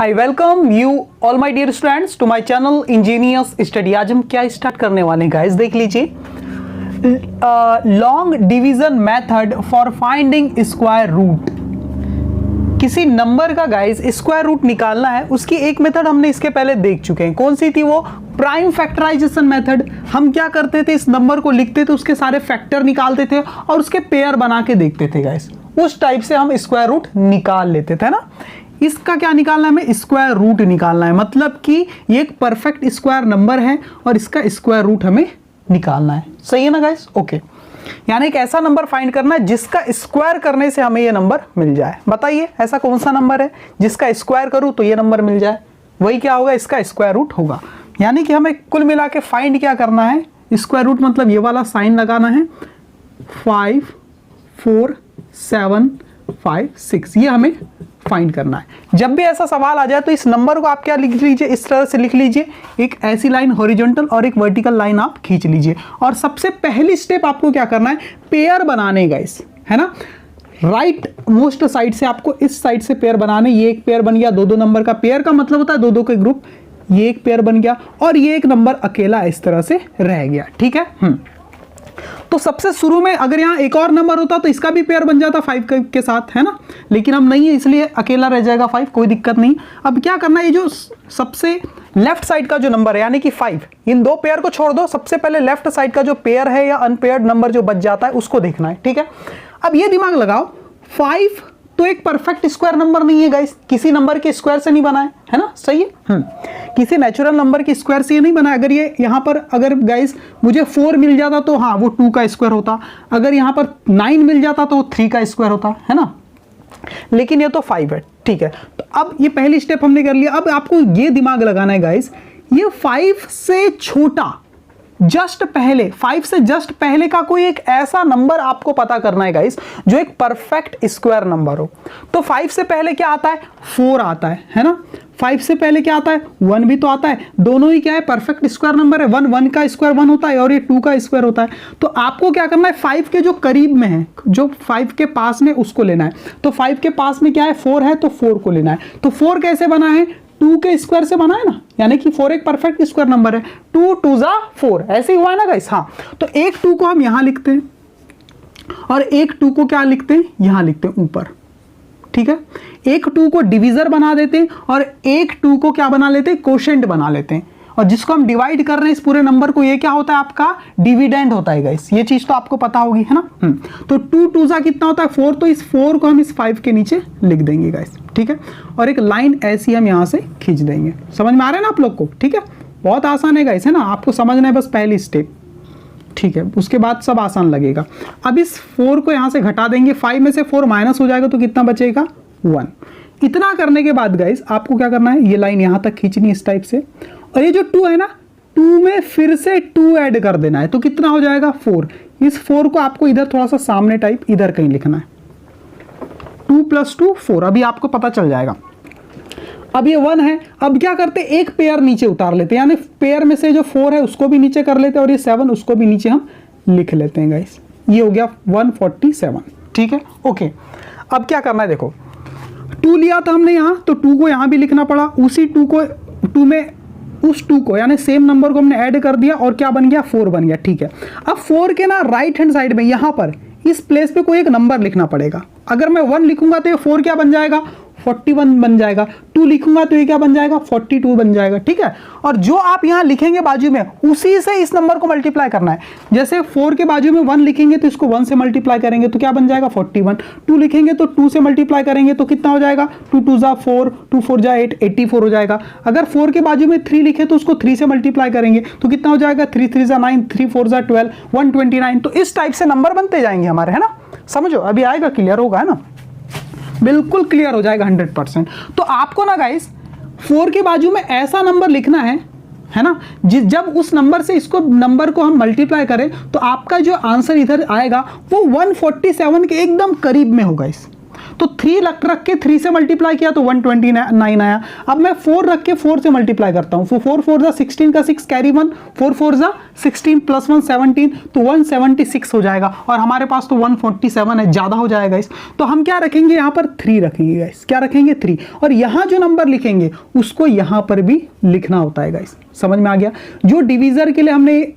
I welcome you all my dear students to my channel engineers study. आज हम क्या start करने वाले हैं गाइस, देख लीजिए। Long division method for finding square root. किसी नंबर का गाइस स्क्वायर रूट निकालना है, उसकी एक मेथड हमने इसके पहले देख चुके हैं। कौन सी थी वो? Prime factorization method. हम क्या करते थे, इस नंबर को लिखते थे, उसके सारे फैक्टर निकालते थे और उसके पेयर बना के देखते थे गाइस। उस टाइप से हम स्क्वायर रूट निकाल लेते थे ना। इसका क्या निकालना है, हमें स्क्वायर रूट निकालना है, मतलब कि ये एक परफेक्ट स्क्वायर नंबर है और इसका स्क्वायर रूट हमें निकालना है। सही है ना गाइस? ओके, यानी एक ऐसा नंबर फाइंड करना है जिसका स्क्वायर करने से हमें ये नंबर मिल जाए। बताइए ऐसा कौन सा नंबर है जिसका स्क्वायर करूं तो ये नंबर मिल जाए? वही क्या होगा, इसका स्क्वायर रूट होगा। यानी कि हमें कुल मिला के फाइंड क्या करना है, स्क्वायर रूट मतलब ये वाला साइन लगाना है, 5 4 7 5 6, ये हमें फाइंड करना है। जब भी ऐसा सवाल आ जाए तो इस नंबर को आप क्या लिख लीजिए, इस तरह से लिख लीजिए, एक ऐसी लाइन हॉरिजॉन्टल और एक वर्टिकल लाइन आप खींच लीजिए। और सबसे पहली स्टेप आपको क्या करना है, पेयर बनाने गाइस, है ना। राइट मोस्ट साइड से आपको इस साइड से पेयर बनाने। ये एक पेयर बन गया, दो नंबर का। पेयर का मतलब होता है दो के ग्रुप। ये एक पेयर बन गया और ये एक नंबर अकेला इस तरह से रह गया। ठीक है। तो सबसे शुरू में अगर यहाँ एक और नंबर होता तो इसका भी पेयर बन जाता 5 के साथ, है ना। लेकिन हम नहीं है, इसलिए अकेला रह जाएगा 5, कोई दिक्कत नहीं। अब क्या करना है, ये जो सबसे लेफ्ट साइड का जो नंबर है यानी कि 5, इन दो पेयर को छोड़ दो, सबसे पहले लेफ्ट साइड का जो पेयर है या अनपेयर्ड नंबर जो बच जाता है उसको देखना है। ठीक है। अब ये दिमाग लगाओ, 5 तो एक परफेक्ट स्क्वायर नंबर नहीं है गाइस, किसी नंबर के स्क्वायर से नहीं बना है ना। सही है। किसी नेचुरल नंबर के स्क्वायर से ये नहीं बना। अगर ये यहाँ पर अगर गाइस मुझे 4 मिल जाता तो हाँ वो 2 का स्क्वायर होता, अगर यहाँ पर 9 मिल जाता तो 3 का स्क्वायर होता, है ना। लेकिन ये तो 5 है। ठीक है। तो अब ये पहली स्टेप हमने कर लिया। अब आपको ये दिमाग लगाना है गाइस, ये 5 से छोटा, जस्ट पहले 5 से जस्ट पहले का कोई एक ऐसा नंबर आपको पता करना है गाइस जो एक परफेक्ट स्क्वायर नंबर हो। तो 5 से पहले क्या आता है, 4 आता है ना। 5 से पहले क्या आता है, 1 भी तो आता है। दोनों ही क्या है, परफेक्ट स्क्वायर नंबर है। 1 का स्क्वायर 1 होता है और ये 2 का स्क्वायर होता है। तो आपको क्या करना है, 5 के जो करीब में है, जो 5 के पास में, उसको लेना है। तो 5 के पास में क्या है, 4 है, तो 4 को लेना है। तो 4 कैसे बना है, 2 के स्क्वायर से बना है ना, यानी कि 4 एक परफेक्ट स्क्वायर नंबर है। 2 2 जा 4, ऐसे ही हुआ है ना गाइस। हाँ, तो एक 2 को हम यहां लिखते हैं और एक 2 को क्या लिखते हैं, यहां लिखते हैं ऊपर। ठीक है। एक 2 को डिवीजर बना देते हैं और एक 2 को क्या बना लेते हैं, कोशेंट बना लेते हैं। और जिसको हम डिवाइड कर रहे हैं इस पूरे नंबर को, ये क्या होता है, आपका डिविडेंड होता है गाइस। ये चीज तो आपको पता होगी, है ना। तो 2 2 जा कितना होता है, 4। तो इस 4 को हम इस 5 के नीचे लिख देंगे गाइस। ठीक है। और एक लाइन ऐसी हम यहां से खींच देंगे। समझ में आ रहा है ना आप लोग को? ठीक है, बहुत आसान है गाइस, है ना। आपको समझना है बस पहली स्टेप। ठीक है, उसके बाद सब आसान लगेगा। अब इस 4 को यहां से घटा देंगे, 5 में से 4 माइनस हो जाएगा तो कितना बचेगा, 1। इतना करने के बाद गाइस आपको क्या करना है, ये लाइन यहां तक खींचनी इस टाइप से, और ये जो 2 है ना, 2 में फिर से 2 ऐड कर देना है, तो कितना हो जाएगा, 4। इस 4 को आपको इधर थोड़ा सा सामने टाइप इधर कहीं लिखना है। 2 + 2 4, अभी आपको पता चल जाएगा। अब ये 1 है। अब क्या करते, एक पेयर नीचे उतार लेते हैं, यानी पेयर में से जो 4 है उसको भी नीचे कर लेते हैं और ये 7 उसको भी नीचे हम लिख लेते हैं गाइस। ये हो गया 147। ठीक है। ओके, अब क्या करना है, देखो 2 लिया था हमने यहाँ, तो 2 को यहाँ भी लिखना पड़ा। उसी 2 को 2 में उस 2 को यानी सेम नंबर को हमने ऐड कर दिया और क्या बन गया, 4 बन गया। ठीक है। अब 4 के ना राइट हैंड साइड में यहाँ पर इस प्लेस पे कोई एक नंबर लिखना पड़ेगा। अगर मैं 1 लिखूंगा तो ये 4 क्या बन जाएगा, 41 बन जाएगा। 2 लिखूंगा तो ये क्या बन जाएगा, 42 बन जाएगा। ठीक है। और जो आप यहाँ लिखेंगे बाजू में, उसी से इस नंबर को मल्टीप्लाई करना है। जैसे 4 के बाजू में 1 लिखेंगे तो इसको 1 से मल्टीप्लाई करेंगे तो क्या बन जाएगा, 41। 2 लिखेंगे तो 2 से मल्टीप्लाई करेंगे तो कितना हो जाएगा, 2 2 जा 4, 2 4 जा 8, 84 हो जाएगा। अगर 4 के बाजू में 3 लिखे तो उसको 3 से मल्टीप्लाई करेंगे तो कितना हो जाएगा, 3 3 जा 9, 3 4 जा 12, 129। तो इस टाइप से नंबर बनते जाएंगे हमारे, है ना। समझो, अभी आएगा, क्लियर होगा, है ना, बिल्कुल क्लियर हो जाएगा 100%। तो आपको ना गाइस 4 के बाजू में ऐसा नंबर लिखना है ना, जब उस नंबर से इसको नंबर को हम मल्टीप्लाई करें तो आपका जो आंसर इधर आएगा वो 147 के एकदम करीब में होगा इस। तो 3 रख के 3 से मल्टीप्लाई किया तो 129 आया। अब मैं 4 रख के 4 से मल्टीप्लाई करता हूं, 4 4 16 का 6 कैरी 1, 4 4 16 प्लस 1 17, तो 176 हो जाएगा। और हमारे पास तो 147 है, ज्यादा हो जाएगा इस। तो हम क्या रखेंगे यहाँ पर 3 रखेंगे गाइस, क्या रखेंगे 3। और यहाँ जो नंबर लिखेंगे उसको यहाँ पर भी लिखना होता है गाइस, समझ में आ गया। जो डिवीजर के लिए हमने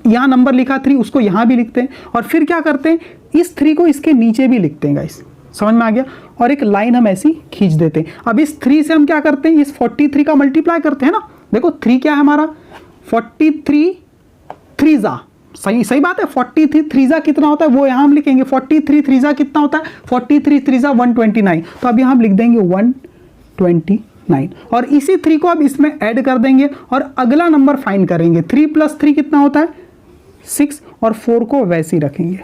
यहाँ नंबर लिखा 3 उसको यहाँ भी लिखते हैं, और फिर क्या करते हैं इस 3 को इसके नीचे भी लिखते हैं गाइस, समझ में आ गया। और एक लाइन हम ऐसी खींच देते हैं। अब इस 3 से हम क्या करते हैं, इस 43 का मल्टीप्लाई करते हैं ना। देखो 3 क्या है हमारा 43 3 सही बात है। 43 3 कितना होता है वो यहाँ हम लिखेंगे, 43 3 कितना होता है 43 3 129, तो अब यहाँ हम लिख देंगे 129। और इसी 3 को अब इसमें ऐड कर देंगे और अगला नंबर फाइंड करेंगे। 3 + 3 कितना होता है 6, और 4 को वैसे ही रखेंगे।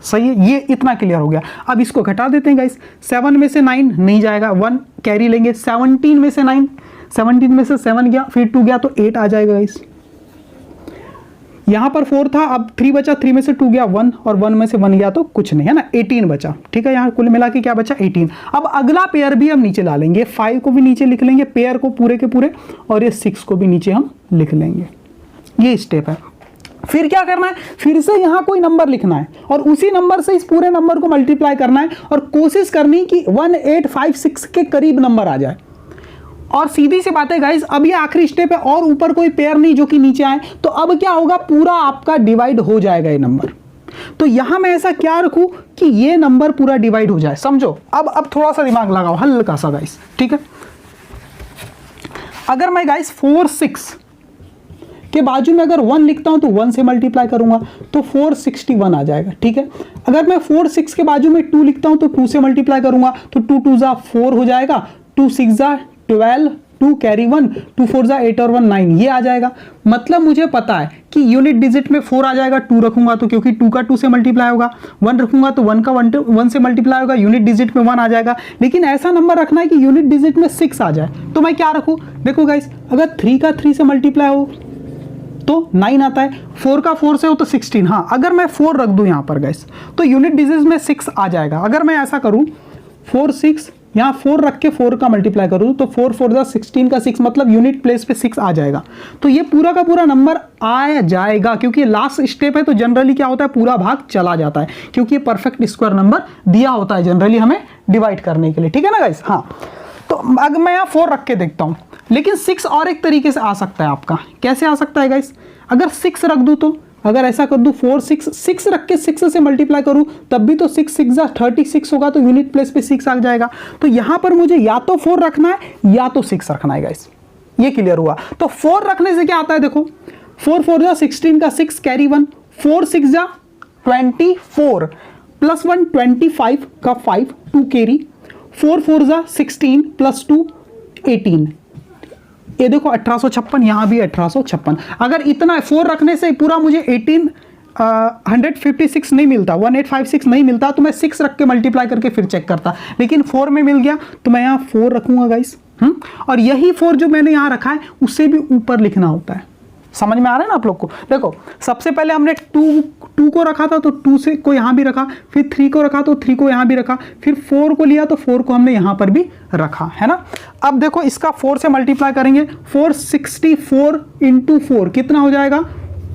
सही है, ये इतना क्लियर हो गया। अब इसको घटा देते हैं गाइस, 7 में से 9 नहीं जाएगा, 1 कैरी लेंगे, 17 में से 9, 17 में से 7 गया, फिर 2 गया तो 8 आ जाएगा गाइस। यहां पर 4 था, अब 3 बचा, 3 में से 2 गया 1, और 1 में से 1 गया तो कुछ नहीं है ना, 18 बचा। ठीक है, यहां कुल मिला के क्या बचा 18। अब अगला पेयर भी हम नीचे ला लेंगे, 5 को भी नीचे लिख लेंगे पेयर को पूरे के पूरे, और ये 6 को भी नीचे हम लिख लेंगे। ये स्टेप है। फिर क्या करना है, फिर से यहां कोई नंबर लिखना है और उसी नंबर से इस पूरे नंबर को मल्टीप्लाई करना है, और कोशिश करनी कि 1856 के करीब नंबर आ जाए। और सीधी सी बात है गाइस, अब ये आखिरी स्टेप है और ऊपर कोई पेयर नहीं जो कि नीचे आए, तो अब क्या होगा पूरा आपका डिवाइड हो जाएगा ये नंबर। तो यहां मैं ऐसा क्या रखूं कि ये नंबर पूरा डिवाइड हो जाए, समझो। अब थोड़ा सा दिमाग लगाओ हल्का सा गाइस, ठीक है। अगर मैं गाइस 4 6 के बाजू में अगर 1 लिखता हूं तो 1 से मल्टीप्लाई करूंगा तो 461 आ जाएगा। ठीक है, अगर मैं 4 6 के बाजू में 2 लिखता हूं तो 2 से मल्टीप्लाई करूंगा तो 2 2 4 हो जाएगा, 2 6 12, 2 कैरी 1, 2 4 8 और 1 9, ये आ जाएगा। मतलब मुझे पता है कि यूनिट डिजिट में 4 आ जाएगा, 2 रखूंगा तो क्योंकि 2 का 2 से मल्टीप्लाई होगा, 1 रखूंगा तो 1 का 1 से मल्टीप्लाई होगा, यूनिट डिजिट में 1 आ जाएगा। लेकिन ऐसा नंबर रखना है कि यूनिट डिजिट में 6 आ जाए, तो मैं क्या रखूं, देखो गाइस, अगर 3 का 3 से मल्टीप्लाई हो तो 9 आता है, 4 का 4 से हो तो 16। हाँ, अगर मैं 4 रख दूं यहां पर गाइस तो यूनिट डिजिट में 6 आ जाएगा। अगर मैं ऐसा करूं 4 6 यहाँ 4 रख के 4 का मल्टीप्लाई करूँ तो 4 4 16 का 6, मतलब यूनिट प्लेस पे 6 आ जाएगा। तो ये पूरा का पूरा नंबर आ जाएगा, क्योंकि लास्ट स्टेप है तो जनरली क्या होता है पूरा भाग चला जाता है, क्योंकि ये परफेक्ट स्क्वायर नंबर दिया होता है जनरली हमें डिवाइड करने के लिए। ठीक है ना गाइस। हाँ, तो अगर मैं यहाँ 4 रख के देखता हूँ, लेकिन 6 और एक तरीके से आ सकता है आपका। कैसे आ सकता है गाइस, अगर 6 रख दूँ तो, अगर ऐसा कर दूं 4 6 रख के 6 से मल्टीप्लाई करूं तब भी तो 6 6 36 होगा, तो यूनिट प्लेस पे 6 आ जाएगा। तो यहां पर मुझे या तो 4 रखना है या तो 6 रखना है गाइस। ये क्लियर हुआ। तो 4 रखने से क्या आता है, देखो 4 4 16 का 6 कैरी 1, 4 6 24 प्लस 1 25 का 5, 2 कैरी, 4 4 16 प्लस 2 18। ये देखो 1856, यहां भी 1856। अगर इतना 4 रखने से पूरा मुझे 156 नहीं मिलता, 1856 नहीं मिलता, तो मैं 6 रख के मल्टीप्लाई करके फिर चेक करता। लेकिन 4 में मिल गया तो मैं यहां 4 रखूंगा गाइस। और यही 4 जो मैंने यहां रखा है उससे भी ऊपर लिखना होता है। समझ में आ रहा है ना आप लोग को। देखो सबसे पहले हमने 2 को रखा था तो 2 से को यहां भी रखा, फिर 3 को रखा तो 3 को यहां भी रखा, फिर 4 को लिया तो 4 को हमने यहां पर भी रखा, है ना। अब देखो इसका 4 से मल्टीप्लाई करेंगे, 464 इंटू 4 कितना हो जाएगा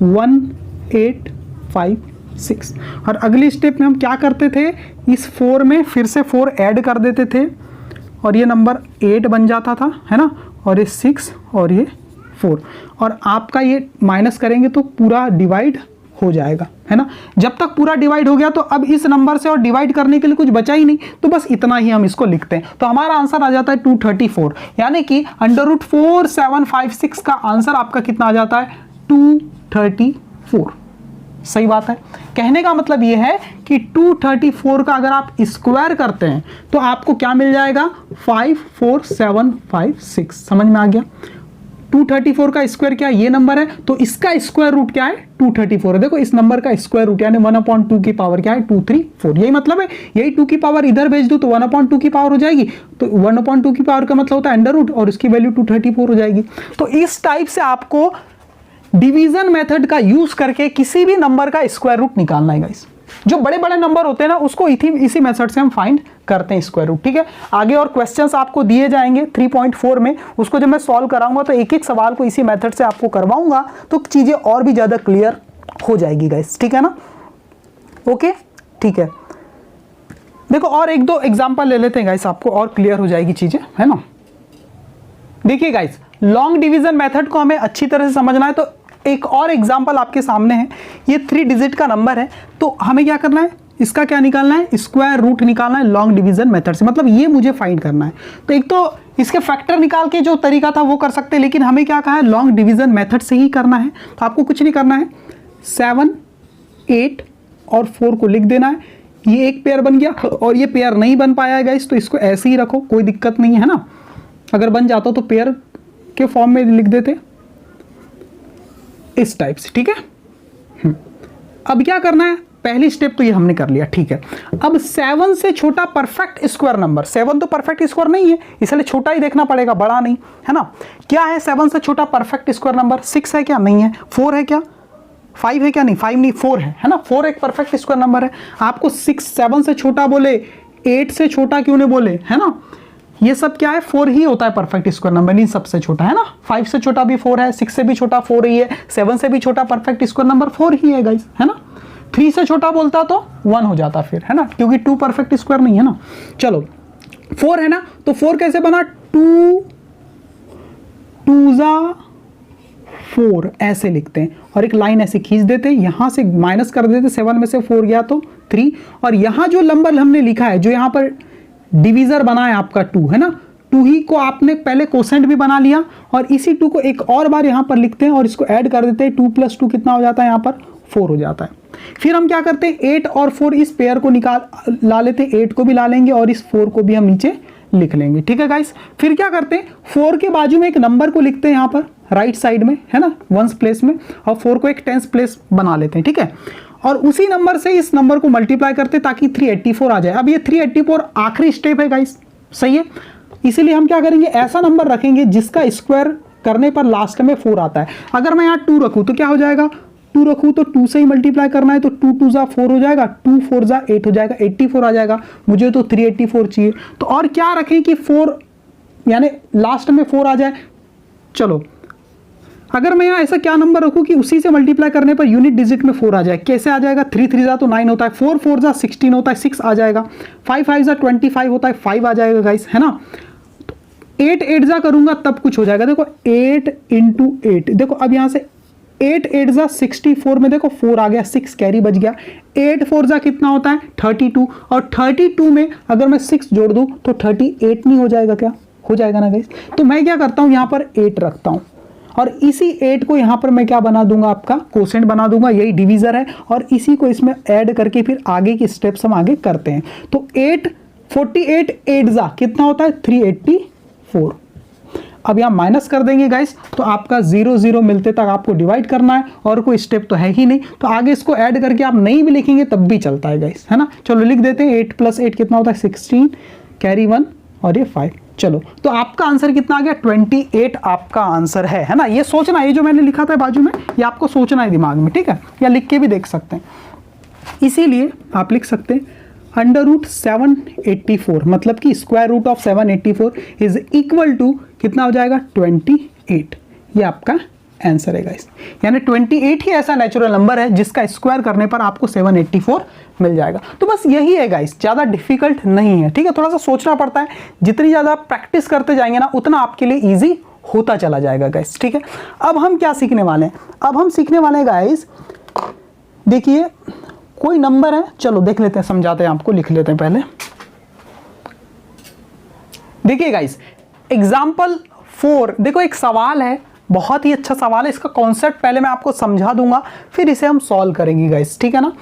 1856। और अगली स्टेप में हम क्या करते थे, इस 4 में फिर से 4 ऐड कर देते थे और ये नंबर 8 बन जाता था, है ना। और ये 6 और ये 4, और आपका ये माइनस करेंगे तो पूरा डिवाइड हो जाएगा, है ना। जब तक पूरा डिवाइड हो गया तो अब इस नंबर से और डिवाइड करने के लिए कुछ बचा ही नहीं, तो बस इतना ही हम इसको लिखते हैं। तो हमारा आंसर आ जाता है 234, यानी कि √4756 का आंसर आपका कितना आ जाता है 234। सही बात है। कहने का मतलब यह है कि 234 का अगर आप स्क्वायर करते हैं तो आपको क्या मिल जाएगा 54756। समझ में आ गया। 234 का स्क्वायर क्या है, ये नंबर है, तो इसका स्क्वायर रूट क्या है 234 है। देखो इस नंबर का स्क्वायर रूट यानी 1/2 की पावर क्या है 234। यही मतलब है, यही 2 की पावर इधर भेज दो तो 1/2 की पावर हो जाएगी, तो 1/2 की पावर का मतलब होता है अंडर रूट, और इसकी वैल्यू 234 हो जाएगी। तो इस टाइप से आपको डिवीजन मेथड का यूज करके किसी भी नंबर का स्क्वायर रूट निकालना है गाइस। जो बड़े बड़े नंबर होते हैं ना उसको इसी मेथड से हम फाइंड करते हैं स्क्वायर रूट। ठीक है, आगे और क्वेश्चंस आपको दिए जाएंगे 3.4 में, उसको जब मैं सॉल्व कराऊंगा तो एक एक सवाल को इसी मेथड से आपको करवाऊंगा, तो चीजें और भी ज्यादा क्लियर हो जाएगी गाइस। ठीक है ना, ओके ठीक है। देखो और एक दो एग्जांपल ले लेते हैं गाइस, आपको और क्लियर हो जाएगी चीजें, है ना। देखिए गाइस, लॉन्ग डिवीजन मेथड को हमें अच्छी तरह से समझना है, तो एक और एग्जांपल आपके सामने है। ये 3 डिजिट का नंबर है, तो हमें क्या करना है, इसका क्या निकालना है, स्क्वायर रूट निकालना है लॉन्ग डिवीजन मेथड से, मतलब ये मुझे फाइंड करना है। तो एक तो इसके फैक्टर निकाल के जो तरीका था वो कर सकते हैं, लेकिन हमें क्या कहा है, लॉन्ग डिवीजन मेथड से ही करना है। तो आपको कुछ नहीं करना है, 7, 8 और 4 को लिख देना है। ये एक पेयर बन गया, और ये पेयर नहीं बन पाया है गाइस, तो इसको ऐसे ही रखो, कोई दिक्कत नहीं है ना। अगर बन जाता तो पेयर के फॉर्म में लिख देते इस टाइप से। ठीक है, अब क्या करना है, पहली स्टेप तो ये हमने कर लिया। ठीक है, अब 7 से छोटा परफेक्ट स्क्वायर नंबर, 7 तो परफेक्ट स्क्वायर नहीं है, इसलिए छोटा ही देखना पड़ेगा, बड़ा नहीं, है ना। क्या है 7 से छोटा परफेक्ट स्क्वायर नंबर, 6 है क्या, नहीं है। 4 है क्या, 5 है क्या, नहीं 5 नहीं 4 है ना। 4 एक परफेक्ट स्क्वायर नंबर है। आपको 6 7 से छोटा बोले, 8 से छोटा क्यों नहीं बोले, है ना। ये सब क्या है, 4 ही होता है परफेक्ट स्क्वायर नंबर, नहीं सबसे छोटा, है ना। 5 से छोटा भी 4 है, 6 से भी छोटा 4 ही है, 7 से भी छोटा परफेक्ट स्क्वायर नंबर 4 ही है गाइस, है ना। 3 से छोटा बोलता तो 1 हो जाता फिर, है ना, क्योंकि 2 परफेक्ट स्क्वायर नहीं है ना। चलो 4 है ना, तो 4 कैसे बना, 2 2 4 ऐसे लिखते हैं, और एक लाइन ऐसे खींच देते हैं, यहां से माइनस कर देते, 7 में से 4 गया तो 3, और यहां जो नंबर हमने लिखा है, जो यहां पर डिवीजर बना है आपका 2, है ना, 2 ही को आपने पहले कोसेंट भी बना लिया, और इसी 2 को एक और बार यहां पर लिखते हैं और इसको ऐड कर देते हैं। 2 + 2 कितना हो जाता है, यहां पर 4 हो जाता है। फिर हम क्या करते हैं, 8 और 4 इस पेयर को ला लेते हैं, 8 को भी ला लेंगे और इस 4 को भी हम नीचे लिख लेंगे। ठीक है गाइस, फिर क्या करते हैं, 4 के बाजू में एक नंबर को लिखते हैं यहां पर राइट साइड में, है ना, 1s प्लेस में, और 4 को एक 10s प्लेस बना लेते हैं। ठीक है, और उसी नंबर से इस नंबर को मल्टीप्लाई करते ताकि 384 आ जाए। अब ये 384 आखिरी स्टेप है गाइस, सही है, इसीलिए हम क्या करेंगे, ऐसा नंबर रखेंगे जिसका स्क्वायर करने पर लास्ट में 4 आता है। अगर मैं यहाँ 2 रखूँ तो क्या हो जाएगा, 2 रखूँ तो 2 से ही मल्टीप्लाई करना है, तो 2 2 जा 4 हो जाएगा, 2 4 जा 8 हो जाएगा, 84 आ जाएगा। मुझे तो 384 चाहिए, तो और क्या रखें कि 4 यानी लास्ट में 4 आ जाए। चलो अगर मैं यहाँ ऐसा क्या नंबर रखूँ कि उसी से मल्टीप्लाई करने पर यूनिट डिजिट में 4 आ जाए, कैसे आ जाएगा, 3 3 जा तो 9 होता है, 4 4 जा 16 होता है, 6 आ जाएगा, 5 5 जा 25 होता है, 5 आ जाएगा गाइस, है ना। 8 8 जा करूंगा तब कुछ हो जाएगा, देखो 8 × 8, देखो अब यहाँ से 8 8 जा 64 में देखो 4 आ गया, 6 कैरी बच गया, 8 4 जा कितना होता है 32, और 32 में अगर मैं 6 जोड़ दूं तो 38 नहीं हो जाएगा क्या, हो जाएगा ना गाइस। तो मैं क्या करता हूं, यहाँ पर 8 रखता हूं, और इसी 8 को यहाँ पर मैं क्या बना दूंगा, आपका कोसेंट बना दूंगा, यही डिवीजर है, और इसी को इसमें ऐड करके फिर आगे की स्टेप्स हम आगे करते हैं। तो 8 48 8 जा कितना होता है 384। अब यहाँ माइनस कर देंगे गाइस, तो आपका 0 0 मिलते तक आपको डिवाइड करना है, और कोई स्टेप तो है ही नहीं, तो आगे इसको ऐड करके आप नहीं भी लिखेंगे तब भी चलता है गाइस, है ना। चलो लिख देते हैं, 8 + 8 कितना होता है 16, कैरी 1 और ये 5। चलो तो आपका आंसर कितना आ गया 28 आपका आंसर है ना। ये सोचना, ये जो मैंने लिखा था बाजू में, ये आपको सोचना है दिमाग में, ठीक है, या लिख के भी देख सकते हैं। इसीलिए आप लिख सकते हैं √784, मतलब कि square root of 784 is equal to कितना हो जाएगा 28। ये आपका आंसर है गाइस, यानी 28 ही ऐसा नेचुरल नंबर है जिसका स्क्वायर करने पर आपको 784 मिल जाएगा। तो बस यही है गाइस, ज़्यादा डिफिकल्ट नहीं है, ठीक है। थोड़ा सा सोचना पड़ता है, जितनी ज़्यादा प्रैक्टिस करते जाएंगे ना उतना आपके लिए ईजी होता चला जाएगा गाइस, ठीक है। अब हम क्या सीखने वाले हैं, अब हम सीखने वाले हैं गाइस, देखिए कोई नंबर है, चलो देख लेते हैं, समझाते हैं आपको, लिख लेते हैं पहले। देखिए गाइस एग्जाम्पल 4, देखो एक सवाल है, बहुत ही अच्छा सवाल है, इसका कॉन्सेप्ट पहले मैं आपको समझा दूंगा, फिर इसे हम सॉल्व करेंगे गाइस, ठीक है ना।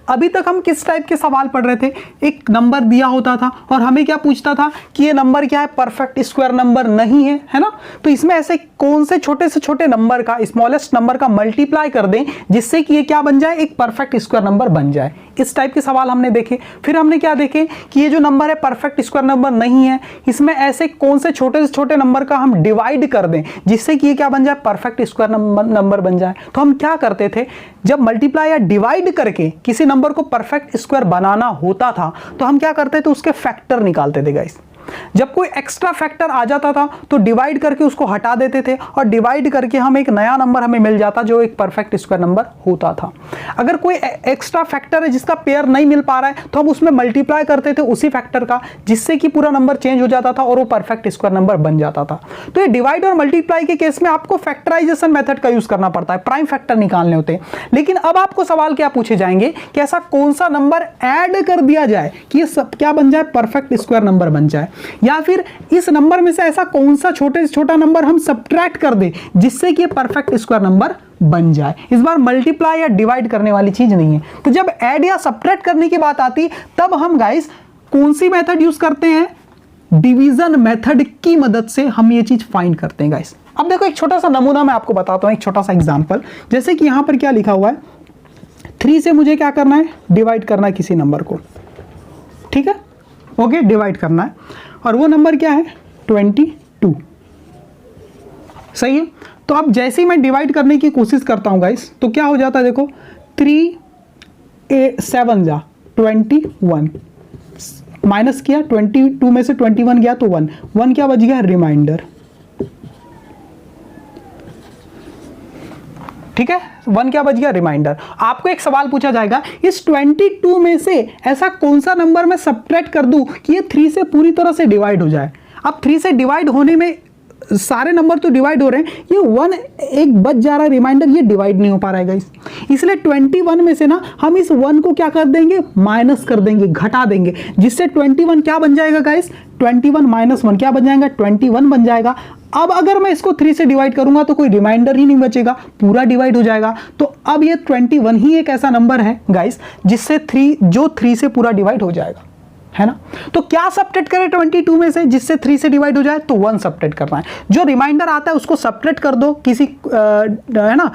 अभी तक हम किस टाइप के सवाल पढ़ रहे थे, एक नंबर दिया होता था और हमें क्या पूछता था कि ये नंबर क्या है, परफेक्ट स्क्वायर नंबर नहीं है, है ना। तो इसमें ऐसे कौन से छोटे नंबर का, स्मॉलेस्ट नंबर का मल्टीप्लाई कर दें जिससे कि ये क्या बन जाए, एक परफेक्ट स्क्वायर नंबर बन जाए। इस टाइप के सवाल हमने देखे। फिर हमने क्या देखे कि ये जो नंबर है परफेक्ट स्क्वायर नंबर नहीं है, इसमें ऐसे कौन से छोटे नंबर का हम डिवाइड कर दें जिससे कि ये क्या बन जाए, परफेक्ट स्क्वायर नंबर बन जाए। तो हम क्या करते थे, जब मल्टीप्लाई या डिवाइड करके किसी नंबर नंबर को परफेक्ट स्क्वायर बनाना होता था तो हम क्या करते थे, उसके फैक्टर निकालते थे गाइस। जब कोई एक्स्ट्रा फैक्टर आ जाता था तो डिवाइड करके उसको हटा देते थे और डिवाइड करके हम एक नया नंबर हमें मिल जाता जो एक परफेक्ट स्क्वायर नंबर होता था। अगर कोई एक्स्ट्रा फैक्टर है जिसका पेयर नहीं मिल पा रहा है तो हम उसमें मल्टीप्लाई करते थे उसी फैक्टर का, जिससे कि पूरा नंबर चेंज हो जाता था और वो परफेक्ट स्क्वायर नंबर बन जाता था। तो ये डिवाइड और मल्टीप्लाई के केस में आपको फैक्टराइजेशन मेथड का यूज करना पड़ता है, प्राइम फैक्टर निकालने होते हैं। लेकिन अब आपको सवाल क्या पूछे जाएंगे कि ऐसा कौन सा नंबर ऐड कर दिया जाए कि ये सब क्या बन जाए, परफेक्ट स्क्वायर नंबर बन जाए, या फिर इस नंबर में से ऐसा कौन सा छोटे से छोटा नंबर हम सब्ट्रैक्ट कर दे जिससे कि परफेक्ट स्क्वायर नंबर बन जाए। इस बार मल्टीप्लाई या डिवाइड करने वाली चीज नहीं है। तो जब ऐड या सब्ट्रैक्ट करने की बात आती तब हम गाइस कौन सी मेथड यूज करते हैं, डिवीजन मेथड की मदद से हम ये चीज फाइंड करते हैं गाइस। अब देखो एक छोटा सा नमूना मैं आपको बताता हूं, एक छोटा सा एग्जांपल। जैसे कि यहां पर क्या लिखा हुआ है, 3 से मुझे क्या करना है, डिवाइड करना है किसी नंबर को, ठीक है, ओके, डिवाइड करना है और वो नंबर क्या है, 22, सही है। तो अब जैसे ही मैं डिवाइड करने की कोशिश करता हूं गाइस तो क्या हो जाता है, देखो 3 7 जा 21, माइनस किया 22 में से 21 गया तो 1 क्या बच गया, रिमाइंडर, ठीक है, 1 क्या बच गया, रिमाइंडर। आपको एक सवाल पूछा जाएगा, इस 22 में से ऐसा कौन सा नंबर मैं सब्ट्रैक्ट कर दूं कि ये 3 से पूरी तरह से डिवाइड हो जाए। अब 3 से डिवाइड होने में सारे नंबर तो डिवाइड हो रहे हैं, ये 1 एक बच जा रहा है, रिमाइंडर, ये डिवाइड नहीं हो पा रहा है गाइस। इसलिए 21 में से ना हम इस 1 को क्या कर देंगे, माइनस कर देंगे, घटा देंगे, जिससे 21 क्या बन जाएगा गाइस, 21 माइनस 1 क्या बन जाएगा, 21 बन जाएगा। अब अगर मैं इसको 3 से डिवाइड करूंगा तो कोई रिमाइंडर ही नहीं बचेगा, पूरा डिवाइड हो जाएगा। तो अब ये 21 ही एक ऐसा नंबर है गाइस जिससे 3 से पूरा डिवाइड हो जाएगा, है ना। तो क्या सब्ट्रैक्ट करें 22 में से जिससे 3 से डिवाइड हो जाए, तो 1 सब्ट्रैक्ट करना है। जो रिमाइंडर आता है उसको सब्ट्रैक्ट कर दो किसी है ना,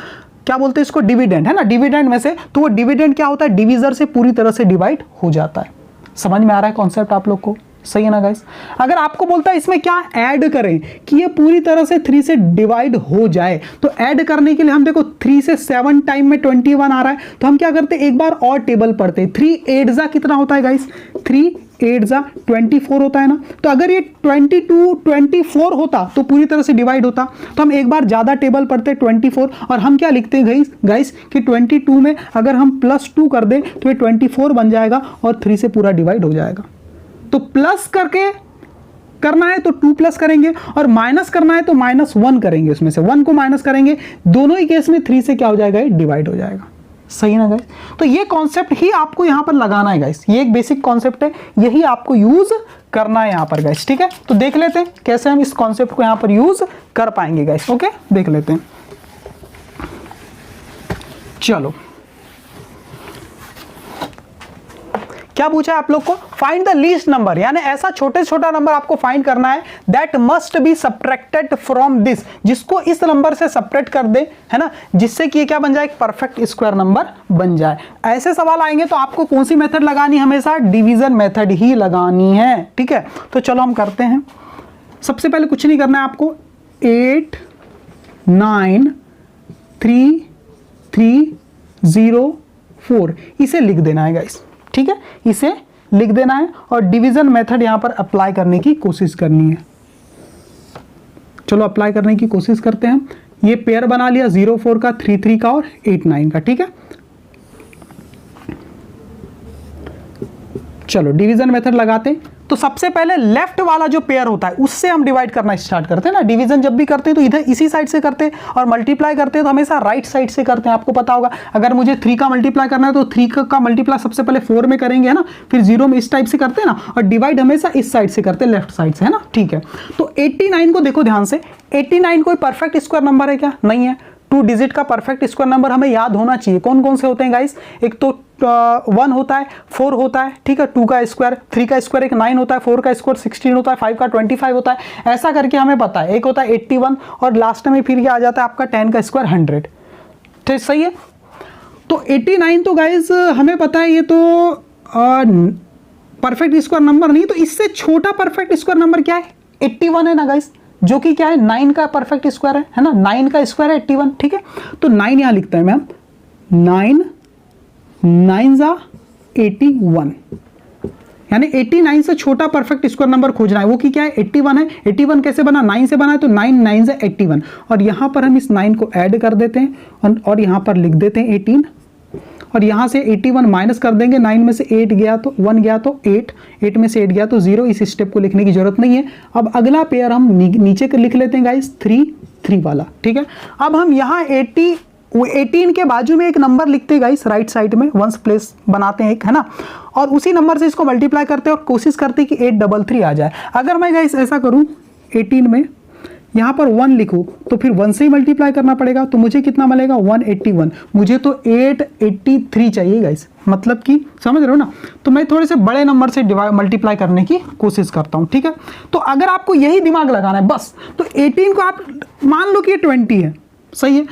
क्या बोलते हैं इसको, डिविडेंड, है ना, डिविडेंड में से। तो वो डिविडेंड क्या होता है, डिविजर से पूरी तरह से डिवाइड हो जाता है। समझ में आ रहा है कॉन्सेप्ट आप लोग को, सही है ना गाइस। अगर आपको बोलता है इसमें क्या ऐड करें कि ये पूरी तरह से 3 से डिवाइड हो जाए, तो ऐड करने के लिए हम देखो 3 से 7 टाइम में 21 आ रहा है, तो हम क्या करते हैं, एक बार और टेबल पढ़ते हैं। 3 8 जा कितना होता है गाइस, 3 8 जा 24 होता है ना। तो अगर ये 22 24 होता तो पूरी तरह से डिवाइड होता। तो हम एक बार ज्यादा टेबल पढ़ते 24 और हम क्या लिखते हैं गाइस कि 22 में अगर हम +2 कर दें तो ये 24 बन जाएगा और 3 से पूरा डिवाइड हो जाएगा। तो प्लस करके करना है तो 2 प्लस करेंगे और माइनस करना है तो -1 करेंगे, उसमें से 1 को माइनस करेंगे। दोनों ही केस में 3 से क्या हो जाएगा, डिवाइड हो जाएगा, सही है ना गाइस। तो ये कॉन्सेप्ट ही आपको यहां पर लगाना है गाइस, ये एक बेसिक कॉन्सेप्ट है, यही आपको यूज करना है यहां पर गाइस, ठीक है। तो देख लेते हैं कैसे हम इस कॉन्सेप्ट को यहां पर यूज कर पाएंगे गाइस, ओके, देख लेते हैं। चलो क्या पूछा है आप लोग को, फाइंड द लीस्ट नंबर, यानी ऐसा छोटे से छोटा नंबर आपको फाइंड करना है that must be subtracted from this, जिसको इस नंबर से सब्ट्रैक्ट कर दे, है ना, जिससे कि ये क्या बन जाए, एक परफेक्ट स्क्वायर नंबर बन जाए। ऐसे सवाल आएंगे तो आपको कौन सी मेथड लगानी, हमेशा डिवीजन मेथड ही लगानी है, ठीक है। तो चलो हम करते हैं। सबसे पहले कुछ नहीं करना है आपको, 8 9 3 3 0 4 इसे लिख देना है गाइस, ठीक है, इसे लिख देना है और डिवीजन मेथड यहां पर अप्लाई करने की कोशिश करनी है। चलो अप्लाई करने की कोशिश करते हैं। ये पेयर बना लिया 0 4 का, 3 3 का और 8 9 का, ठीक है। चलो डिवीजन मेथड लगाते हैं। तो सबसे पहले लेफ्ट वाला जो पेयर होता है उससे हम डिवाइड करना स्टार्ट करते हैं ना। डिवीजन जब भी करते हैं तो इधर इसी साइड से करते हैं और मल्टीप्लाई करते हैं तो हमेशा राइट साइड से करते हैं। आपको पता होगा अगर मुझे 3 का मल्टीप्लाई करना है तो 3 का मल्टीप्लाई सबसे पहले 4 में करेंगे, है ना, फिर 0 में इस टाइप से करते हैं ना, और डिवाइड हमेशा इस साइड से करते हैं, लेफ्ट साइड से, है ना, ठीक है। तो 89 को देखो ध्यान से, 89 कोई परफेक्ट स्क्वायर नंबर है क्या, नहीं है। 2 डिजिट का परफेक्ट स्क्वायर नंबर हमें याद होना चाहिए। कौन कौन से होते हैं गाइस, एक तो 1 होता है, 4 होता है, ठीक है, 2 का स्क्वायर, 3 का स्क्वायर एक 9 होता है, 4 का स्क्वायर 16 होता है, 5 का 25 होता है। ऐसा करके हमें पता है। एक होता है 81 और लास्ट में फिर क्या आ जाता है आपका 10 का स्क्वायर 100, ठीक, सही है। तो 89 तो गाइस हमें पता है ये तो परफेक्ट स्क्वायर नंबर नहीं, तो इससे छोटा परफेक्ट स्क्वायर नंबर क्या है, 81 है ना गाइस, जो कि क्या है 9 का परफेक्ट स्क्वायर है ना, 9 का स्क्वायर है 81, ठीक है। तो 9 यहां लिखता है मैम, 9 9 जा 81, यानी 89 से छोटा परफेक्ट स्क्वायर नंबर खोजना है। वो की क्या है, 81 है। 81 कैसे बना, 9 से बना है, तो 9 9 से 81। और यहाँ पर हम इस 9 को ऐड कर देते हैं और यहाँ पर लिख देते हैं 18, और यहाँ से 81 माइनस कर देंगे। 9 में से 8 गया तो 1 गया तो 8, 8 में से 8 गया तो 0। इस स्टेप को लिखने की जरूरत नहीं है। अब अगला पेयर हम नीचे लिख लेते हैं गाइस, 3 3 वाला, ठीक है। अब हम यहाँ 18 के बाजू में एक नंबर लिखते हैं गाइस, राइट साइड में वंस प्लेस बनाते हैं एक, है ना, और उसी नंबर से इसको मल्टीप्लाई करते हैं और कोशिश करते हैं कि 833 आ जाए। अगर मैं गाइस ऐसा करूं, 18 में यहाँ पर 1 लिखूं तो फिर 1 से ही मल्टीप्लाई करना पड़ेगा, तो मुझे कितना मिलेगा, 181। मुझे तो 883 चाहिए गाइस, मतलब कि समझ रहे हो ना। तो मैं थोड़े से बड़े नंबर से मल्टीप्लाई करने की कोशिश करता हूँ, ठीक है। तो अगर आपको यही दिमाग लगाना है बस, तो 18 को आप मान लो कि ये 20 है, सही है,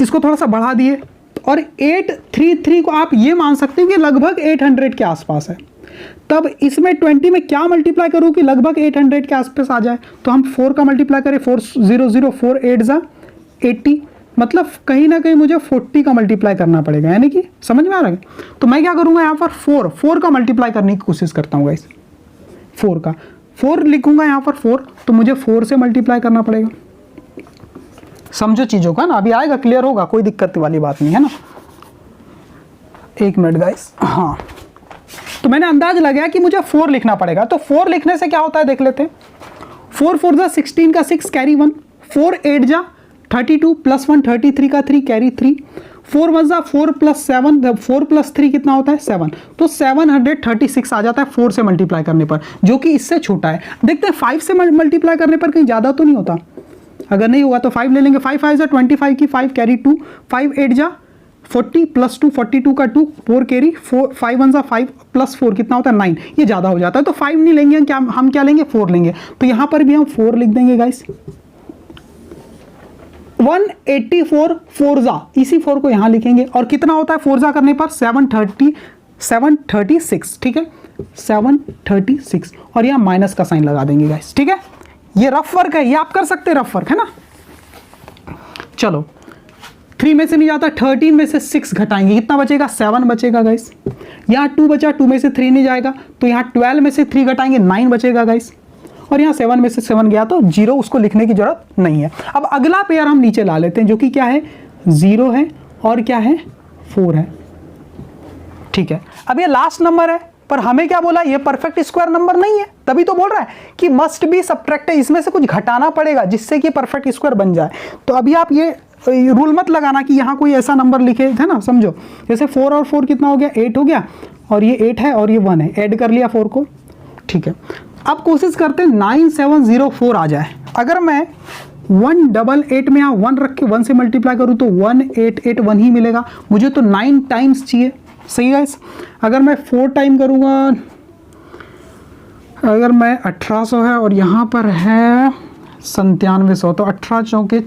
इसको थोड़ा सा बढ़ा दिए, और 833 को आप ये मान सकते हैं कि लगभग 800 के आसपास है। तब इसमें 20 में क्या मल्टीप्लाई करूं कि लगभग 800 के आसपास आ जाए, तो हम 4 का मल्टीप्लाई करें, 400, 4 8 जा 80, मतलब कहीं ना कहीं मुझे 40 का मल्टीप्लाई करना पड़ेगा, यानी कि समझ में आ रहा है। तो मैं क्या करूंगा, यहाँ पर 4 का मल्टीप्लाई करने की कोशिश करता हूँ गाइस। 4 लिखूंगा यहाँ पर 4, तो मुझे 4 से मल्टीप्लाई करना पड़ेगा। समझो चीजों का ना, अभी आएगा, क्लियर होगा, कोई दिक्कत वाली बात नहीं है ना। एक मिनट गाइस, हाँ, तो मैंने अंदाज लगाया कि मुझे 4 लिखना पड़ेगा। तो 4 लिखने से क्या होता है देख लेते हैं। 4 4 जा 16 का 6 कैरी 1, 4 8 जा 32 प्लस 1 33 का 3 कैरी 3, 4 1 जा 4 प्लस 7, 4 प्लस 3 कितना होता है 7, तो 736 आ जाता है 4 से मल्टीप्लाई करने पर, जो कि इससे छोटा है। देखते हैं 5 से मल्टीप्लाई करने पर कहीं ज़्यादा तो नहीं होता। अगर नहीं हुआ तो 5 ले लेंगे, 5 5 जा 25 की 5 कैरी 2, 5 8 जा 40 प्लस 2 42 का 2 4 कैरी 4, 5 1 जा 5 प्लस 4 कितना होता है 9, ये ज़्यादा हो जाता है। तो 5 नहीं लेंगे, हम क्या लेंगे, 4 लेंगे। तो यहाँ पर भी हम 4 लिख देंगे गाइस। 184 4 जा, इसी 4 को यहाँ लिखेंगे, और कितना होता है 4 जा करने पर 736, ठीक है, 736, और यहाँ माइनस का साइन लगा देंगे गाइस, ठीक है। ये रफ वर्क है, ये आप कर सकते हैं, रफ वर्क है ना। चलो 3 में से नहीं जाता, 13 में से 6 घटाएंगे, कितना बचेगा, 7 बचेगा गाइस। यहाँ 2 बचा, 2 में से 3 नहीं जाएगा, तो यहाँ 12 में से 3 घटाएंगे, 9 बचेगा गाइस। और यहाँ 7 में से 7 गया तो 0, उसको लिखने की जरूरत नहीं है। अब अगला पेयर हम नीचे ला लेते हैं, जो कि क्या है, 0 है और क्या है, 4 है, ठीक है। अब ये लास्ट नंबर है, पर हमें क्या बोला, ये परफेक्ट स्क्वायर नंबर नहीं है, तभी तो बोल रहा है कि मस्ट बी सब्ट्रैक्टेड, इसमें से कुछ घटाना पड़ेगा जिससे कि परफेक्ट स्क्वायर बन जाए। तो अभी आप ये रूल मत लगाना कि यहाँ कोई ऐसा नंबर लिखे, है ना, समझो। जैसे 4 और 4 कितना हो गया, 8 हो गया, और ये 8 है और ये 1 है, ऐड कर लिया 4 को, ठीक है। अब कोशिश करते हैं 9704 आ जाए। अगर मैं 188 में यहाँ 1 रख के 1 से मल्टीप्लाई करूँ तो 1881 ही मिलेगा। मुझे तो 9 टाइम्स चाहिए, सही है। अगर मैं 4 टाइम करूँगा, अगर मैं 1800 है और यहाँ पर है 9700, तो 18 चौके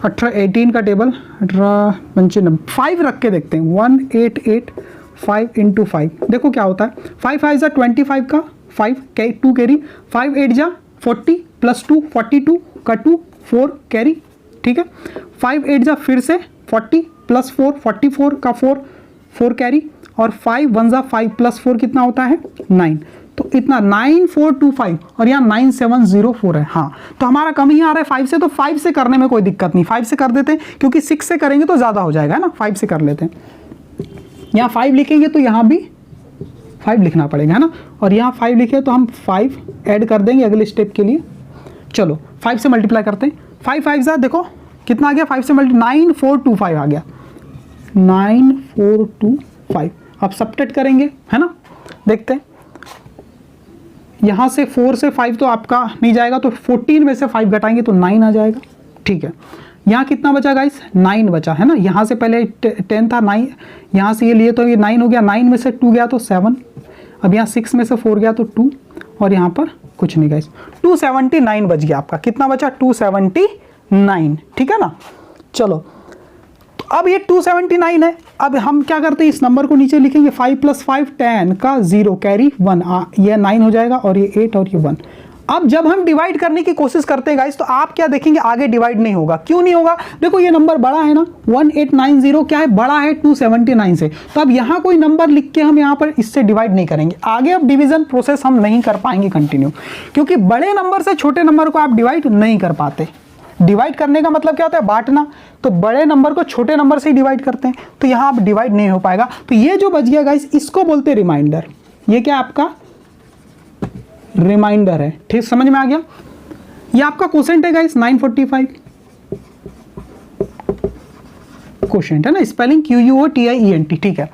18 का टेबल 18 95, 5 रख के देखते हैं, 1885 इंटू 5, देखो क्या होता है। 5 5 जा 25 का 5 2 कैरी, 5 8 जा 40 प्लस 2 42 का 2 4 कैरी, ठीक है। 5 8 जा फिर से 40 प्लस 4 44 का 4 4 कैरी, और 5 1 जा 5 प्लस 4 कितना होता है 9, तो इतना 9425, और यहाँ 9704 है। हाँ, तो हमारा कम ही आ रहा है 5 से, तो 5 से करने में कोई दिक्कत नहीं, 5 से कर देते हैं, क्योंकि 6 से करेंगे तो ज़्यादा हो जाएगा, है ना। 5 से कर लेते हैं, यहाँ 5 लिखेंगे तो यहाँ भी 5 लिखना पड़ेगा, है ना। और यहाँ 5 लिखे तो हम 5 ऐड कर देंगे अगले स्टेप के लिए। चलो 5 से मल्टीप्लाई करते हैं, 5 5 जा देखो कितना आ गया, 5 से मल्टी 9425 आ गया, 9425। अब सब्ट्रैक्ट करेंगे, है ना, देखते हैं। यहाँ से 4 से 5 तो आपका नहीं जाएगा, तो 14 में से 5 घटाएंगे तो 9 आ जाएगा, ठीक है। यहाँ कितना बचा गाइस, 9 बचा, है ना। यहाँ से पहले 10 था, 9 यहाँ से ये लिए तो ये 9 हो गया, 9 में से 2 गया तो 7, अब यहाँ 6 में से 4 गया तो 2, और यहाँ पर कुछ नहीं गाइस, 279 बच गया आपका। कितना बचा, 279, ठीक है ना। चलो अब ये 279 है। अब हम क्या करते हैं, इस नंबर को नीचे लिखेंगे, 5 + 5 10 का 0 कैरी 1, ये 9 हो जाएगा, और ये 8 और ये 1। अब जब हम डिवाइड करने की कोशिश करते हैं गाइस, तो आप क्या देखेंगे, आगे डिवाइड नहीं होगा। क्यों नहीं होगा? देखो ये नंबर बड़ा है ना, 1890 क्या है, बड़ा है 279 से, तो अब यहाँ कोई नंबर लिख के हम यहाँ पर इससे डिवाइड नहीं करेंगे। आगे अब डिवीजन प्रोसेस हम नहीं कर पाएंगे कंटिन्यू, क्योंकि बड़े नंबर से छोटे नंबर को आप डिवाइड नहीं कर पाते। डिवाइड करने का मतलब क्या होता है, बांटना, तो बड़े नंबर को छोटे नंबर से ही डिवाइड करते हैं, तो यहाँ अब डिवाइड नहीं हो पाएगा। तो ये जो बच गया गाइस, इसको बोलते हैं रिमाइंडर। ये क्या आपका रिमाइंडर है, ठीक, समझ में आ गया। ये आपका क्वोशेंट है गाइस 945, क्वोशेंट है ना, स्पेलिंग QUOTIENT, ठीक है।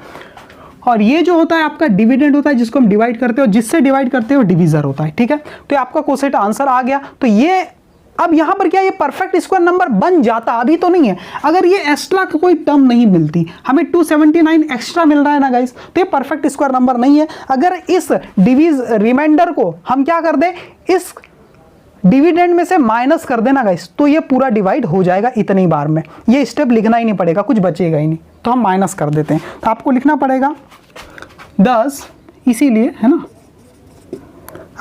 और ये जो होता है आपका डिविडेंड होता है, जिसको हम डिवाइड करते हो, जिससे डिवाइड करते हो डिवीजर होता है, ठीक है। तो ये आपका क्वोशेंट आंसर आ गया। तो ये अब यहां पर क्या, ये परफेक्ट स्क्वायर नंबर बन जाता, अभी तो नहीं है। अगर ये एक्स्ट्रा कोई टर्म नहीं मिलती, हमें 279 एक्स्ट्रा मिल रहा है ना गाइस, तो ये परफेक्ट स्क्वायर नंबर नहीं है। अगर इस रिमाइंडर को हम क्या कर दें, इस डिविडेंड में से माइनस कर देना गाइस, तो ये पूरा डिवाइड हो जाएगा इतनी बार में। ये स्टेप लिखना ही नहीं पड़ेगा, कुछ बचेगा ही नहीं, तो हम माइनस कर देते हैं। तो आपको लिखना पड़ेगा 10, इसीलिए है ना,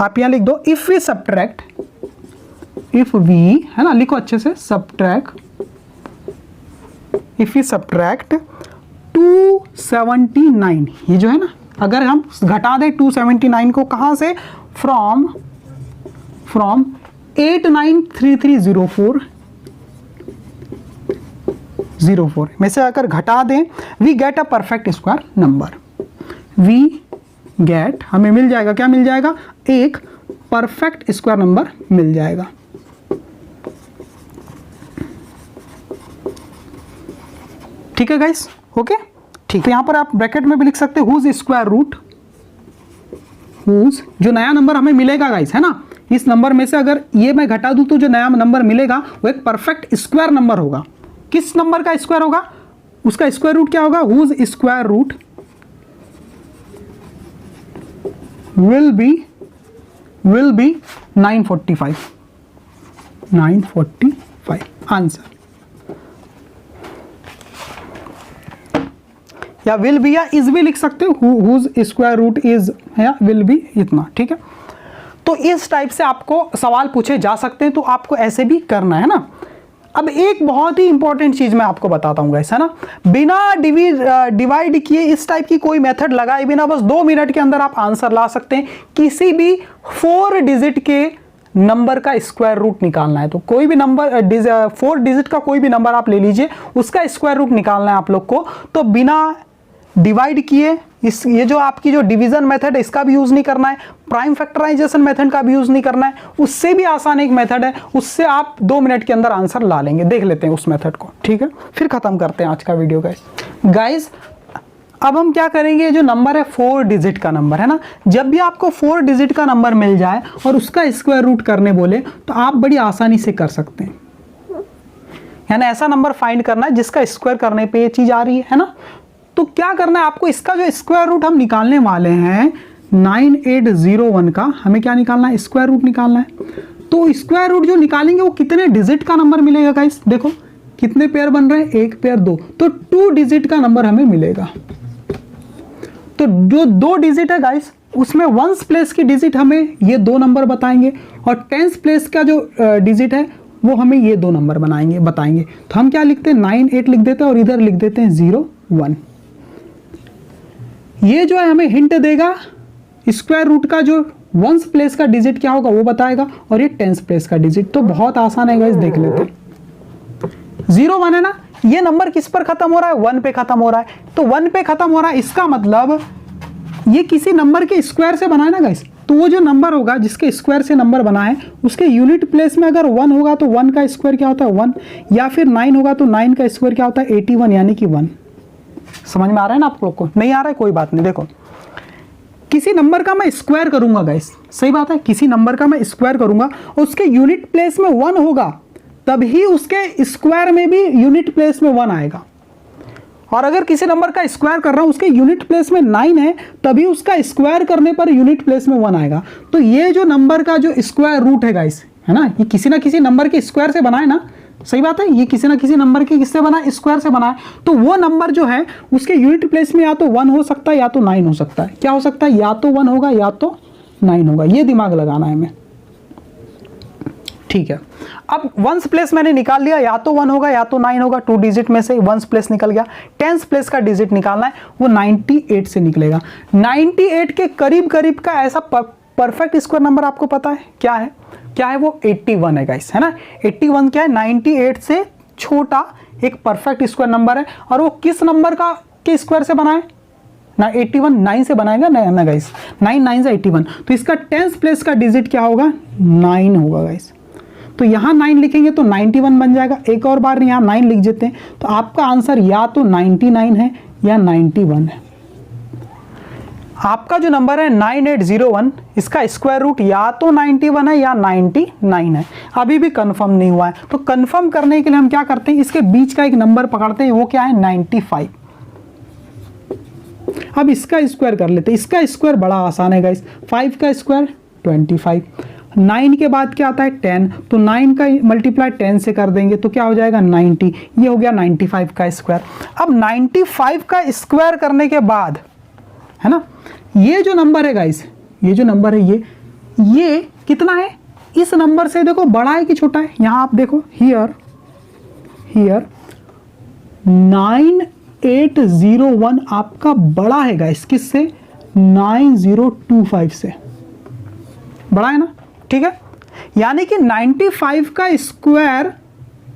आप यहां लिख दो if we subtract, if we, है ना, लिखो अच्छे से, सब्ट्रैक्ट, इफ वी सब्ट्रैक्ट 279, ये जो है ना, अगर हम घटा दें 279 को कहां से, फ्रॉम 893304 में से अगर घटा दें, we get a perfect square number. We get, हमें मिल जाएगा, क्या मिल जाएगा, एक परफेक्ट स्क्वायर नंबर मिल जाएगा। ठीक है गाइस, ओके, ठीक है। यहां पर आप ब्रैकेट में भी लिख सकते हैं हुज स्क्वायर रूट, हुज, जो नया नंबर हमें मिलेगा गाइस, है ना, इस नंबर में से अगर ये मैं घटा दूं तो जो नया नंबर मिलेगा वो एक परफेक्ट स्क्वायर नंबर होगा। किस नंबर का स्क्वायर होगा, उसका स्क्वायर रूट क्या होगा, whose square root will be 945 answer, या विल बी या इज भी लिख सकते हो, हुज स्क्वायर रूट इज या विल बी, इतना, ठीक है। तो इस टाइप से आपको सवाल पूछे जा सकते हैं, तो आपको ऐसे भी करना है ना। अब एक बहुत ही इंपॉर्टेंट चीज मैं आपको बताता हूँ गाइस, है ना, बिना डिवाइड किए इस टाइप की कोई मेथड लगाए बिना बस 2 मिनट के अंदर आप आंसर ला सकते हैं। किसी भी 4 डिजिट के नंबर का स्क्वायर रूट निकालना है, तो कोई भी नंबर 4 डिजिट का कोई भी नंबर आप ले लीजिए, उसका स्क्वायर रूट निकालना है आप लोग को, तो बिना डिवाइड किए, इस ये जो आपकी जो डिवीजन मेथड है इसका भी यूज नहीं करना है, प्राइम फैक्टराइजेशन मेथड का भी यूज नहीं करना है, उससे भी आसान एक मेथड है, उससे आप 2 मिनट के अंदर आंसर ला लेंगे। देख लेते हैं उस मेथड को, ठीक है, फिर खत्म करते हैं आज का वीडियो गाइस। अब हम क्या करेंगे, जो नंबर है 4 डिजिट का नंबर, है ना, जब भी आपको 4 डिजिट का नंबर मिल जाए और उसका स्क्वायर रूट करने बोले, तो आप बड़ी आसानी से कर सकते हैं। यानी ऐसा नंबर फाइंड करना है जिसका स्क्वायर करने पे ये चीज आ रही है ना। तो क्या करना है आपको, इसका जो स्क्वायर रूट हम निकालने वाले हैं 9801 का, हमें क्या निकालना है, स्क्वायर रूट निकालना है। तो स्क्वायर रूट जो निकालेंगे वो कितने डिजिट का नंबर मिलेगा गाइस, देखो कितने पेयर बन रहे हैं, 1 पेयर 2, तो 2 डिजिट का नंबर हमें मिलेगा। तो जो 2 डिजिट है गाइस, उसमें 1s प्लेस की डिजिट हमें ये 2 नंबर बताएंगे, और 10s प्लेस का जो डिजिट है वो हमें ये 2 नंबर बताएंगे। तो हम क्या लिखते हैं, 98 लिख देते हैं और इधर लिख देते हैं 01। ये जो है हमें हिंट देगा, स्क्वायर रूट का जो 1s प्लेस का डिजिट क्या होगा वो बताएगा, और ये 10s प्लेस का डिजिट। तो बहुत आसान है गाइस, देख लेते हैं। 01 है ना, ये नंबर किस पर खत्म हो रहा है, 1 पे खत्म हो रहा है, तो 1 पे खत्म हो रहा है, इसका मतलब ये किसी नंबर के स्क्वायर से बना है ना गाइस। तो वो जो नंबर होगा जिसके स्क्वायर से नंबर बना है, उसके यूनिट प्लेस में अगर 1 होगा तो 1 का स्क्वायर क्या होता है 1, या फिर 9 होगा तो 9 का स्क्वायर क्या होता है 81, यानी कि 1। समझ में आ रहा है ना आप लोग को, नहीं आ रहा है कोई बात नहीं। देखो किसी नंबर का मैं स्क्वायर करूंगा गाइस, सही बात है, किसी नंबर का मैं स्क्वायर करूंगा, उसके यूनिट प्लेस में 1 होगा, तभी उसके स्क्वायर में भी यूनिट प्लेस में 1 आएगा। और अगर किसी नंबर का स्क्वायर कर रहा हूं, उसके यूनिट प्लेस में 9 है, तभी उसका स्क्वायर करने पर यूनिट प्लेस में 1 आएगा। तो ये जो नंबर का जो स्क्वायर रूट है गाइस, है ना, ये किसी ना किसी नंबर के स्क्वायर से बना है ना, सही बात है, ये किसी ना किसी नंबर के किससे बना है, स्क्वायर से बना है। तो वो नंबर जो है उसके यूनिट प्लेस में या तो 1 हो सकता है या तो 9 हो सकता है। क्या हो सकता है, या तो 1 होगा या तो 9 होगा, ये दिमाग लगाना है हमें। ठीक है, अब वंस प्लेस मैंने निकाल लिया, या तो 1 होगा या तो 9 होगा, 2 डिजिट में से वंस प्लेस निकल गया। टेंस प्लेस का डिजिट निकालना है, वो 98 से निकलेगा। 98 के करीब करीब का ऐसा परफेक्ट स्क्वायर नंबर आपको पता है क्या है? क्या है वो? 81 है गाइस, है ना। 81 क्या है? 98 से छोटा एक परफेक्ट स्क्वायर नंबर है, और वो किस नंबर का के स्क्वायर से बना है ना? 81 9 से बनाएगा ना गाइस, 9 9 से 81, तो इसका टेंस प्लेस का डिजिट क्या होगा? 9 होगा गाइस। तो यहाँ 9 लिखेंगे तो 91 बन जाएगा। एक और बार यहाँ 9 लिख देते हैं, तो आपका आंसर या तो 99 है या 91 है। आपका जो नंबर है 9801, इसका स्क्वायर रूट या तो 91 है या 99 है। अभी भी कंफर्म नहीं हुआ है, तो कंफर्म करने के लिए हम क्या करते हैं, इसके बीच का एक नंबर पकड़ते हैं, वो क्या है? 95। अब इसका स्क्वायर कर लेते हैं। इसका स्क्वायर बड़ा आसान है गाइस, 5 का स्क्वायर 25, 9 के बाद क्या आता है? 10, तो 9 का मल्टीप्लाई 10 से कर देंगे तो क्या हो जाएगा? 90। ये हो गया 95 का स्क्वायर। अब 95 का स्क्वायर करने के बाद, है ना, ये जो नंबर है गाइस, ये जो नंबर है ये कितना है? इस नंबर से देखो बड़ा है कि छोटा है? यहां आप देखो, हियर 9801 आपका बड़ा है गाइस, किससे? 9025 से बड़ा है ना, ठीक है। यानी कि 95 का स्क्वायर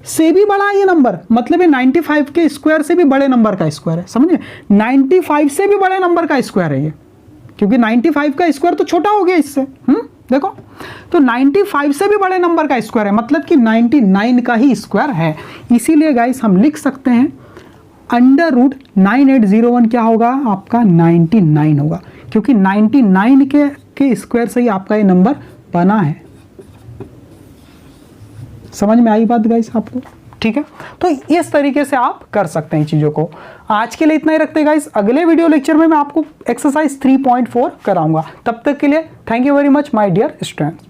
से भी बड़ा है ये नंबर, मतलब ये 95 के स्क्वायर से भी बड़े नंबर का स्क्वायर है, समझे? 95 से भी बड़े नंबर का स्क्वायर है ये, क्योंकि 95 का स्क्वायर तो छोटा हो गया इससे, देखो, तो 95 से भी बड़े नंबर का स्क्वायर है, मतलब कि 99 का ही स्क्वायर है। इसीलिए गाइस हम लिख सकते हैं अंडर रूट 9801 क्या होगा? आपका 99 होगा, क्योंकि 99 के स्क्वायर से ही आपका ये नंबर बना है। समझ में आई बात गाइस आपको? ठीक है, तो इस तरीके से आप कर सकते हैं चीज़ों को। आज के लिए इतना ही रखते हैं गाइस, अगले वीडियो लेक्चर में मैं आपको एक्सरसाइज 3.4 कराऊंगा। तब तक के लिए thank you very much my dear students.